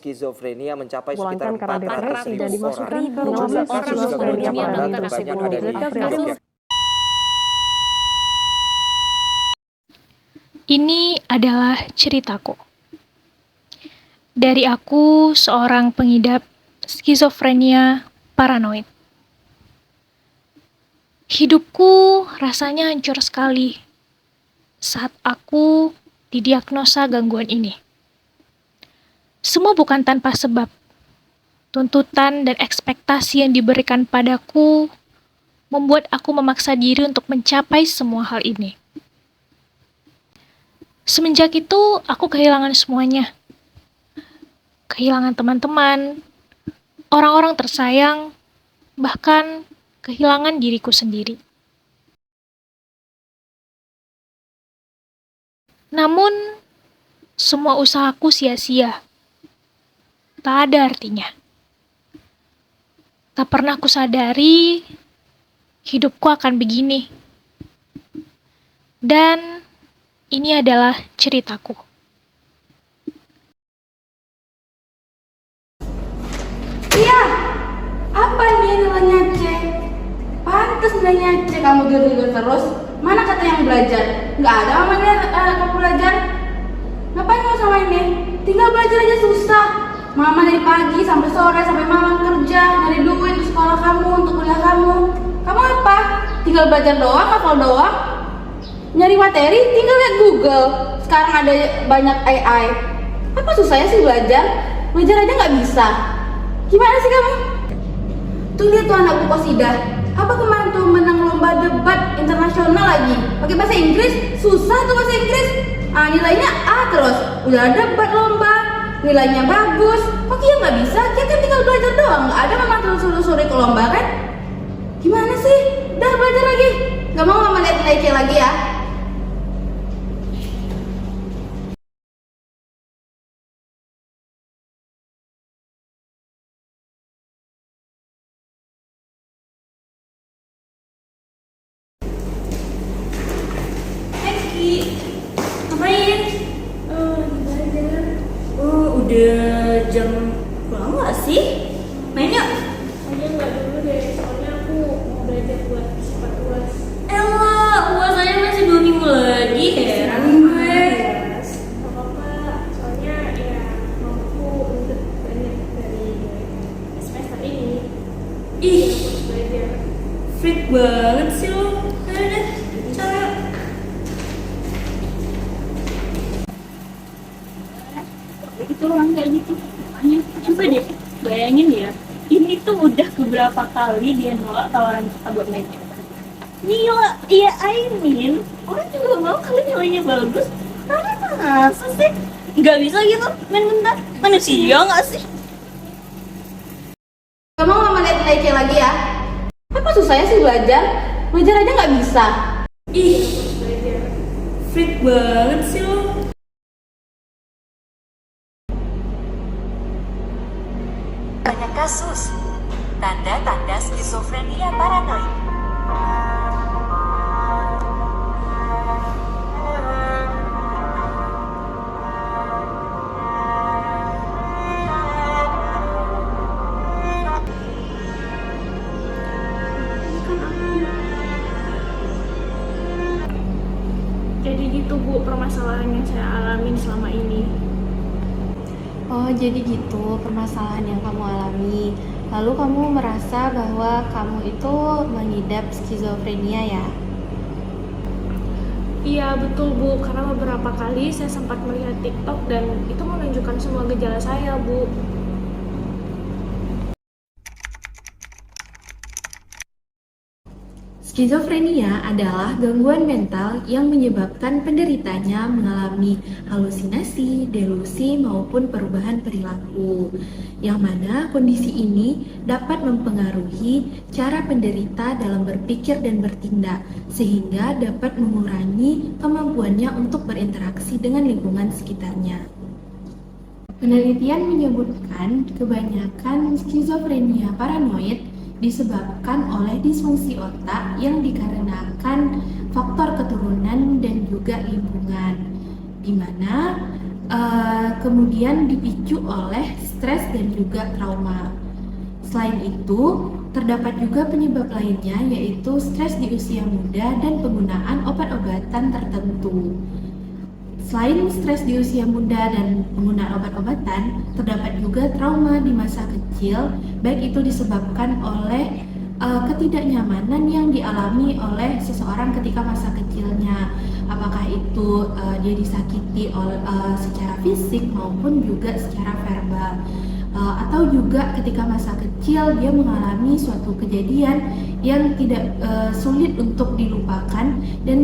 skizofrenia mencapai Pulangkan sekitar karena dilarang 400.000 tidak dimasukkan orang. ke rumah Jumlah sakit kasus skizofrenia kemudian pada banyak ada di 30 April. Ini adalah ceritaku. Dari aku, seorang pengidap skizofrenia paranoid. Hidupku rasanya hancur sekali saat aku didiagnosa gangguan ini. Semua bukan tanpa sebab. Tuntutan dan ekspektasi yang diberikan padaku membuat aku memaksa diri untuk mencapai semua hal ini. Semenjak itu, aku kehilangan semuanya. Kehilangan teman-teman, orang-orang tersayang, bahkan kehilangan diriku sendiri. Namun, semua usahaku sia-sia. Tak ada artinya. Tak pernah kusadari hidupku akan begini. Dan ini adalah ceritaku. Iya, apa ini namanya C? Pantes namanya C, kamu tidur terus. Mana kata yang belajar? Nggak ada namanya kamu belajar. Ngapain kamu sama ini? Tinggal belajar aja susah. Mama dari pagi sampai sore sampai malam kerja, nyari duit untuk sekolah kamu, untuk kuliah kamu. Kamu apa? Tinggal belajar doang, hafal doang. Nyari materi, tinggal lihat Google. Sekarang ada banyak AI. Apa susahnya sih belajar? Belajar aja nggak bisa. Gimana sih kamu? Tuh lihat tuh anak Bu Kosidah. Apa kemarin tuh menang lomba debat internasional lagi? Pakai bahasa Inggris? Susah tuh bahasa Inggris. Nilainya A terus. Udah debat lomba, nilainya bagus. Kok dia nggak bisa? Dia kan tinggal belajar doang. Nggak ada memang suruh-suruh ke lomba kan? Gimana sih? Udah belajar lagi. Gak mau mama lihat nilai C lagi ya? Ngapain? Belajar. Oh, udah jam pulang nggak sih? Main yuk. Aja nggak dulu deh, soalnya aku mau belajar buat sifat UAS. Elah, puasanya masih 2 minggu lagi. Heran gue. Gak apa-apa, soalnya ya mampu untuk banyak dari semester ini. Ih, Aku harus belajar. freak banget sih lo. Ayo deh, cara. Itu orang kayak gitu makanya coba deh bayangin ya, ini tuh udah keberapa kali dia nolak tawaran kita buat main. Gila, iya orang juga mau kalau nilainya bagus, tapi masa sih nggak bisa gitu main bentar, manusia nggak sih? Gak mau mama lihat nilai C lagi ya? Apa susahnya sih belajar? Belajar aja nggak bisa. Ih, freak banget sih lo. Banyak kasus tanda-tanda skizofrenia paranoid. Jadi gitu Bu, permasalahan yang saya alamin selama ini. Oh, jadi gitu permasalahan yang kamu alami. Lalu kamu merasa bahwa kamu itu mengidap skizofrenia ya? Iya betul Bu, karena beberapa kali saya sempat melihat TikTok dan itu menunjukkan semua gejala saya Bu. Skizofrenia adalah gangguan mental yang menyebabkan penderitanya mengalami halusinasi, delusi, maupun perubahan perilaku, yang mana kondisi ini dapat mempengaruhi cara penderita dalam berpikir dan bertindak, sehingga dapat mengurangi kemampuannya untuk berinteraksi dengan lingkungan sekitarnya. Penelitian menyebutkan kebanyakan skizofrenia paranoid disebabkan oleh disfungsi otak yang dikarenakan faktor keturunan dan juga lingkungan, di mana kemudian dipicu oleh stres dan juga trauma. Selain itu, terdapat juga penyebab lainnya yaitu stres di usia muda dan penggunaan obat-obatan tertentu. Selain stres di usia muda dan penggunaan obat-obatan, terdapat juga trauma di masa kecil, baik itu disebabkan oleh ketidaknyamanan yang dialami oleh seseorang ketika masa kecilnya, apakah itu dia disakiti secara fisik maupun juga secara verbal, atau juga ketika masa kecil dia mengalami suatu kejadian yang tidak sulit untuk dilupakan dan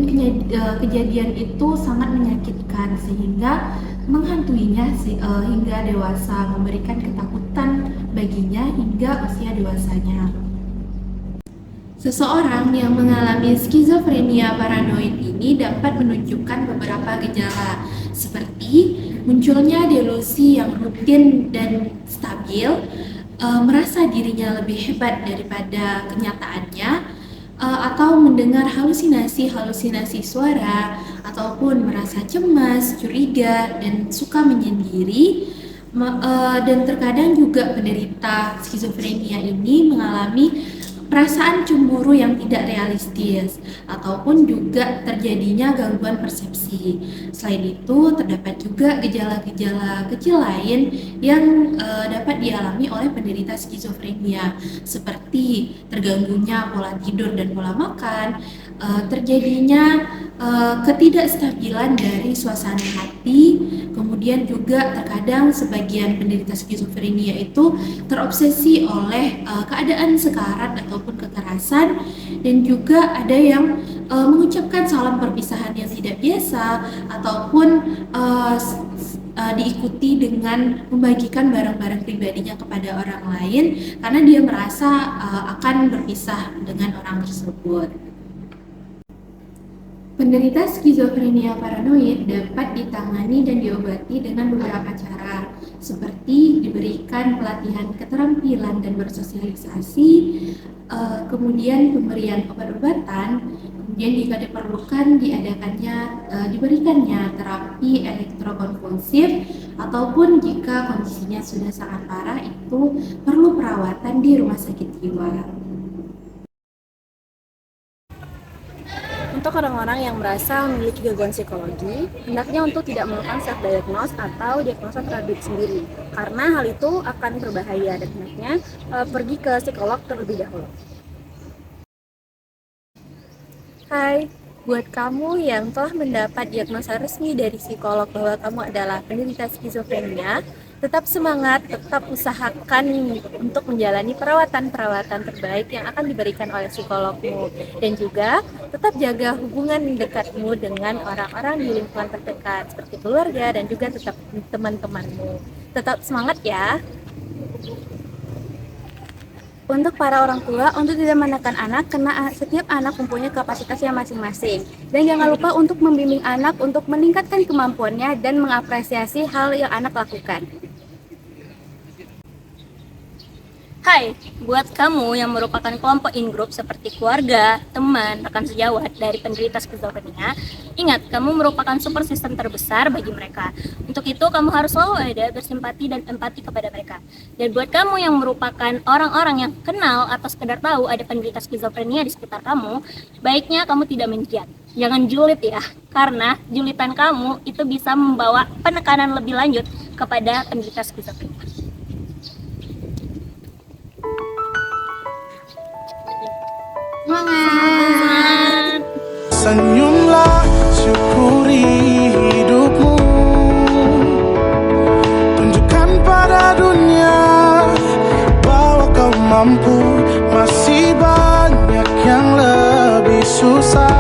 kejadian itu sangat menyakitkan sehingga menghantuinya hingga dewasa, memberikan ketakutan baginya hingga usia dewasanya. Seseorang yang mengalami skizofrenia paranoid ini dapat menunjukkan beberapa gejala seperti munculnya delusi yang rutin dan stabil, merasa dirinya lebih hebat daripada kenyataannya, atau mendengar halusinasi suara, ataupun merasa cemas, curiga, dan suka menyendiri. Dan terkadang juga penderita skizofrenia ini mengalami perasaan cemburu yang tidak realistis ataupun juga terjadinya gangguan persepsi. Selain itu, terdapat juga gejala-gejala kecil lain yang dapat dialami oleh penderita skizofrenia seperti terganggunya pola tidur dan pola makan, terjadinya ketidakstabilan dari suasana hati, kemudian juga terkadang sebagian penderita skizofrenia itu terobsesi oleh keadaan sekarat ataupun kekerasan, dan juga ada yang mengucapkan salam perpisahan yang tidak biasa ataupun diikuti dengan membagikan barang-barang pribadinya kepada orang lain karena dia merasa akan berpisah dengan orang tersebut. Penderita skizofrenia paranoid dapat ditangani dan diobati dengan beberapa cara, seperti diberikan pelatihan keterampilan dan bersosialisasi, kemudian pemberian obat-obatan, kemudian jika diperlukan diberikannya terapi elektrokonvulsif, ataupun jika kondisinya sudah sangat parah itu perlu perawatan di rumah sakit jiwa. Untuk orang-orang yang merasa memiliki gangguan psikologi, hendaknya untuk tidak melakukan self-diagnose atau diagnosa terhadap diri sendiri, karena hal itu akan berbahaya dan hendaknya pergi ke psikolog terlebih dahulu. Hai, buat kamu yang telah mendapat diagnosa resmi dari psikolog bahwa kamu adalah penderita skizofrenia, tetap semangat, tetap usahakan untuk menjalani perawatan-perawatan terbaik yang akan diberikan oleh psikologmu. Dan juga tetap jaga hubungan dekatmu dengan orang-orang di lingkungan terdekat seperti keluarga dan juga tetap teman-temanmu. Tetap semangat ya! Untuk para orang tua, untuk tidak menekan anak karena setiap anak mempunyai kapasitasnya masing-masing. Dan jangan lupa untuk membimbing anak untuk meningkatkan kemampuannya dan mengapresiasi hal yang anak lakukan. Hai, buat kamu yang merupakan kelompok in-group seperti keluarga, teman, rekan sejawat dari penderita skizofrenia, ingat, kamu merupakan support system terbesar bagi mereka. Untuk itu, kamu harus selalu ada bersimpati dan empati kepada mereka. Dan buat kamu yang merupakan orang-orang yang kenal atau sekedar tahu ada penderita skizofrenia di sekitar kamu, baiknya kamu tidak menjat. Jangan julid ya, karena julitan kamu itu bisa membawa penekanan lebih lanjut kepada penderita skizofrenia. Semangat! Senyumlah, syukuri hidupmu. Tunjukkan pada dunia bahwa kau mampu. Masih banyak yang lebih susah.